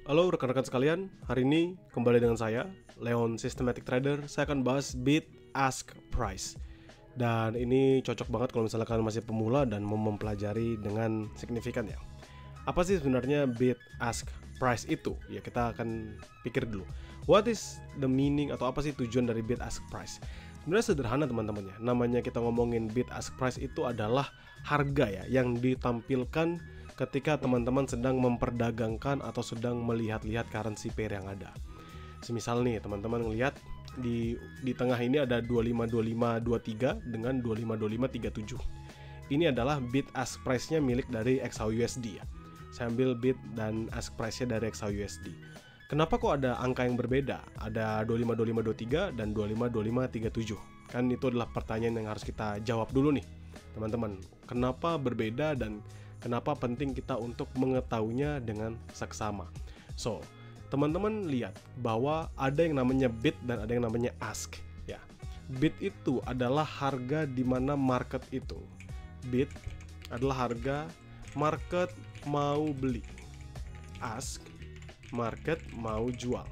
Halo rekan-rekan sekalian, hari ini kembali dengan saya, Leon Systematic Trader. Saya akan bahas bid ask price. Dan ini cocok banget kalau misalnya kalian masih pemula dan mau mempelajari dengan signifikan ya. Apa sih sebenarnya bid ask price itu? Ya kita akan pikir dulu. What is the meaning atau apa sih tujuan dari bid ask price? Sebenarnya sederhana teman-teman ya. Namanya kita ngomongin bid ask price itu adalah harga ya yang ditampilkan ketika teman-teman sedang memperdagangkan atau sedang melihat-lihat currency pair yang ada. Semisal nih teman-teman ngelihat di tengah ini ada 252523 dengan 252537. Ini adalah bid ask price-nya milik dari XAUUSD ya. Saya ambil bid dan ask price-nya dari XAUUSD. Kenapa kok ada angka yang berbeda? Ada 252523 dan 252537. Kan itu adalah pertanyaan yang harus kita jawab dulu nih, teman-teman. Kenapa berbeda dan kenapa penting kita untuk mengetahuinya dengan seksama? So, teman-teman lihat bahwa ada yang namanya bid dan ada yang namanya ask ya. Bid itu adalah harga di mana market itu. Bid adalah harga market mau beli. Ask market mau jual.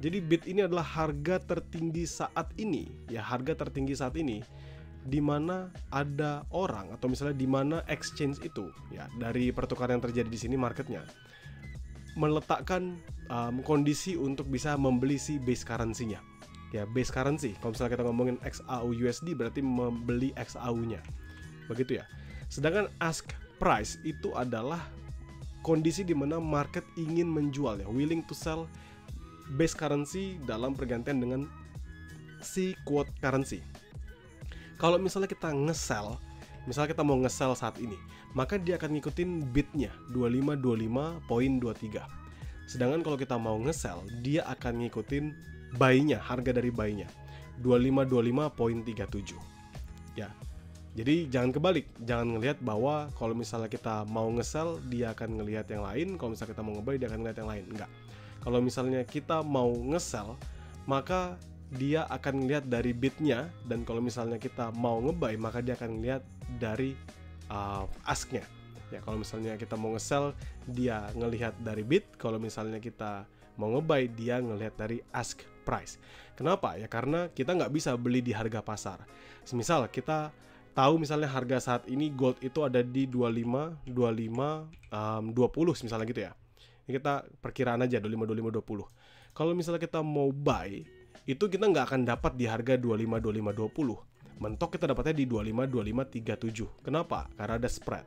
Jadi bid ini adalah harga tertinggi saat ini ya, harga tertinggi saat ini di mana ada orang atau misalnya di mana exchange itu ya, dari pertukaran yang terjadi di sini marketnya meletakkan kondisi untuk bisa membeli si base currency-nya ya. Base currency kalau misalnya kita ngomongin XAUUSD berarti membeli XAU-nya begitu ya. Sedangkan ask price itu adalah kondisi di mana market ingin menjual ya, willing to sell base currency dalam pergantian dengan si quote currency. Kalau misalnya kita nge-sell, misalnya kita mau nge-sell saat ini, maka dia akan ngikutin bidnya 2525.23. Sedangkan kalau kita mau nge-sell, dia akan ngikutin buy-nya, harga dari buy-nya 2525.37. Ya. Jadi jangan kebalik, jangan ngelihat bahwa kalau misalnya kita mau nge-sell, dia akan ngelihat yang lain, kalau misalnya kita mau nge-buy, dia akan ngelihat yang lain. Enggak. Kalau misalnya kita mau nge-sell, maka dia akan ngelihat dari bidnya, dan kalau misalnya kita mau nge-buy, maka dia akan ngelihat dari ask-nya. Ya, kalau misalnya kita mau nge-sell, dia ngelihat dari bid, kalau misalnya kita mau nge-buy, dia ngelihat dari ask price. Kenapa? Ya karena kita nggak bisa beli di harga pasar. Semisal kita tahu misalnya harga saat ini gold itu ada di 25, 20 misalnya gitu ya. Ini kita perkiraan aja 25, 20. Kalau misalnya kita mau buy, itu kita nggak akan dapat di harga 25, 20. Mentok kita dapatnya di 25, 37. Kenapa? Karena ada spread.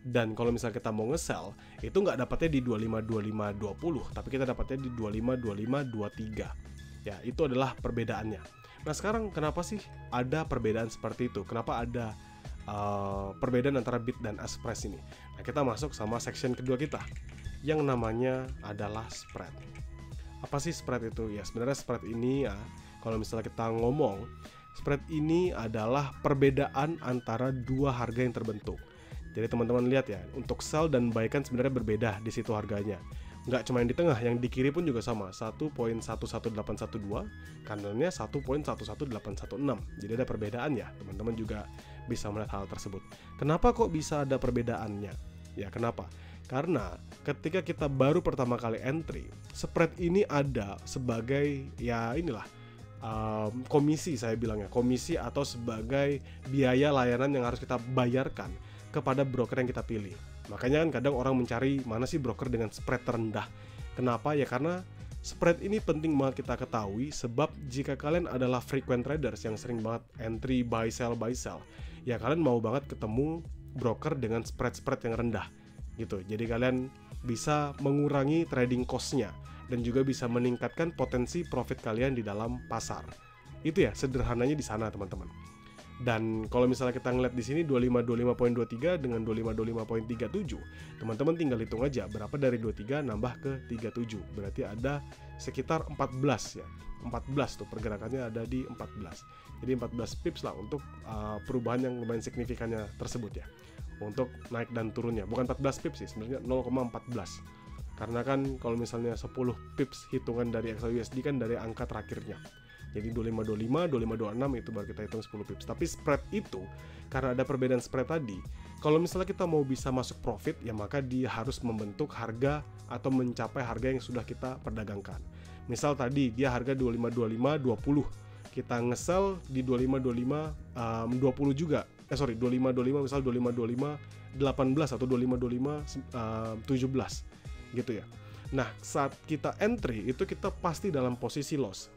Dan kalau misalnya kita mau nge-sell, itu nggak dapatnya di 25, 20, tapi kita dapatnya di 25, 23. Ya, itu adalah perbedaannya. Nah sekarang kenapa sih ada perbedaan seperti itu? Kenapa ada perbedaan antara bid dan ask price ini? Nah kita masuk sama section kedua kita, yang namanya adalah spread. Apa sih spread itu? Ya sebenarnya spread ini ya, kalau misalnya kita ngomong, spread ini adalah perbedaan antara dua harga yang terbentuk. Jadi teman-teman lihat ya, untuk sell dan buy kan sebenarnya berbeda di situ harganya. Nggak cuma yang di tengah, yang di kiri pun juga sama, 1.11812, kanannya 1.11816. Jadi ada perbedaan ya, teman-teman juga bisa melihat hal tersebut. Kenapa kok bisa ada perbedaannya? Ya kenapa? Karena ketika kita baru pertama kali entry, spread ini ada sebagai ya inilah komisi, saya bilangnya komisi, atau sebagai biaya layanan yang harus kita bayarkan kepada broker yang kita pilih. Makanya kan kadang orang mencari mana sih broker dengan spread terendah. Kenapa? Ya karena spread ini penting banget kita ketahui, sebab jika kalian adalah frequent traders yang sering banget entry buy sell, ya kalian mau banget ketemu broker dengan spread yang rendah gitu. Jadi kalian bisa mengurangi trading cost-nya dan juga bisa meningkatkan potensi profit kalian di dalam pasar. Itu ya sederhananya di sana teman-teman. Dan kalau misalnya kita ngeliat di sini 2525.23 dengan 2525.37, teman-teman tinggal hitung aja berapa dari 23 nambah ke 37. Berarti ada sekitar 14 ya. 14 tuh pergerakannya ada di 14. Jadi 14 pips lah untuk perubahan yang lumayan signifikannya tersebut ya. Untuk naik dan turunnya. Bukan 14 pips sih, sebenarnya 0,14. Karena kan kalau misalnya 10 pips hitungan dari XAUUSD kan dari angka terakhirnya. Jadi 2525, 2526 itu baru kita hitung 10 pips. Tapi spread itu, karena ada perbedaan spread tadi, kalau misalnya kita mau bisa masuk profit, ya maka dia harus membentuk harga atau mencapai harga yang sudah kita perdagangkan. Misal tadi dia harga 2525 20, kita nge-sell di 2525 20 juga. 2525 misal 2525 18 atau 2525 17 gitu ya. Nah, saat kita entry itu kita pasti dalam posisi loss.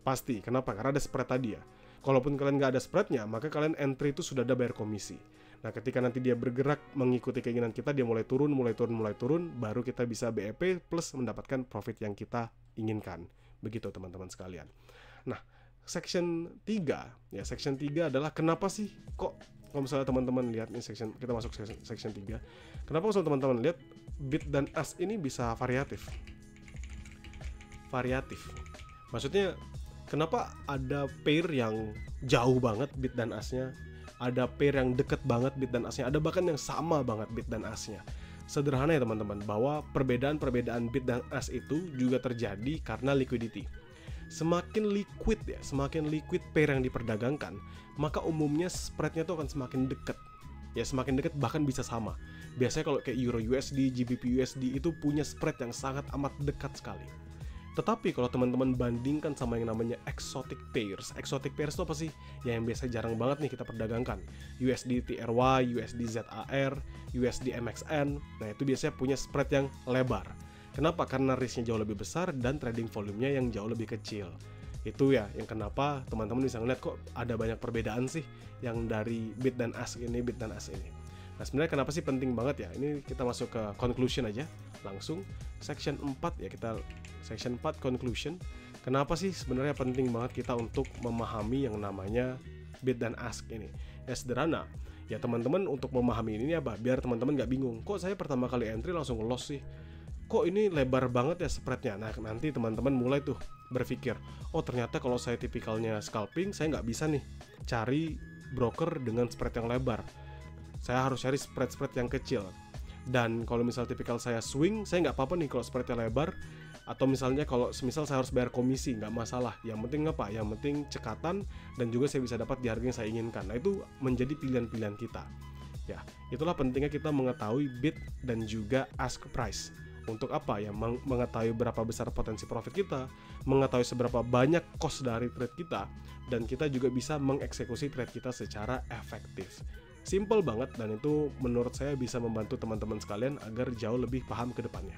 Pasti. Kenapa? Karena ada spread tadi ya. Kalaupun kalian nggak ada spreadnya, maka kalian entry itu sudah ada bayar komisi. Nah, ketika nanti dia bergerak mengikuti keinginan kita, dia mulai turun, baru kita bisa BEP plus mendapatkan profit yang kita inginkan. Begitu teman-teman sekalian. Nah, section 3, ya section 3 adalah kenapa sih kok kalau misalnya teman-teman lihat nih kita masuk section 3. Kenapa misalnya teman-teman lihat bid dan ask ini bisa variatif? Maksudnya kenapa ada pair yang jauh banget bid dan ask-nya, ada pair yang deket banget bid dan ask-nya, ada bahkan yang sama banget bid dan ask-nya. Sederhana ya teman-teman, bahwa perbedaan bid dan ask itu juga terjadi karena liquidity. Semakin liquid pair yang diperdagangkan, maka umumnya spreadnya tuh akan semakin dekat. Ya semakin dekat, bahkan bisa sama. Biasanya kalau kayak Euro USD, GBP USD itu punya spread yang sangat amat dekat sekali. Tetapi kalau teman-teman bandingkan sama yang namanya exotic pairs itu apa sih? Ya yang biasa jarang banget nih kita perdagangkan. USD TRY, USD ZAR, USD MXN. Nah itu biasanya punya spread yang lebar. Kenapa? Karena risknya jauh lebih besar dan trading volumenya yang jauh lebih kecil. Itu ya yang kenapa teman-teman bisa ngeliat kok ada banyak perbedaan sih yang dari bid dan ask ini. Nah sebenarnya kenapa sih penting banget ya? Ini kita masuk ke conclusion aja langsung. Section 4 ya, kita section 4 conclusion. Kenapa sih sebenarnya penting banget kita untuk memahami yang namanya bid dan ask ini? Ya sederhana. Ya teman-teman untuk memahami ini apa? Biar teman-teman nggak bingung. Kok saya pertama kali entry langsung loss sih? Kok ini lebar banget ya spreadnya? Nah nanti teman-teman mulai tuh berpikir, oh ternyata kalau saya tipikalnya scalping, saya nggak bisa nih cari broker dengan spread yang lebar. Saya harus cari spread yang kecil. Dan kalau misal tipikal saya swing, saya nggak apa-apa nih kalau spreadnya lebar. Atau misalnya kalau semisal saya harus bayar komisi, nggak masalah. Yang penting apa? Yang penting cekatan dan juga saya bisa dapat di harga yang saya inginkan. Nah itu menjadi pilihan-pilihan kita. Ya, itulah pentingnya kita mengetahui bid dan juga ask price. Untuk apa ya? Mengetahui berapa besar potensi profit kita, mengetahui seberapa banyak cost dari trade kita, dan kita juga bisa mengeksekusi trade kita secara efektif. Simple banget, dan itu menurut saya bisa membantu teman-teman sekalian agar jauh lebih paham ke depannya.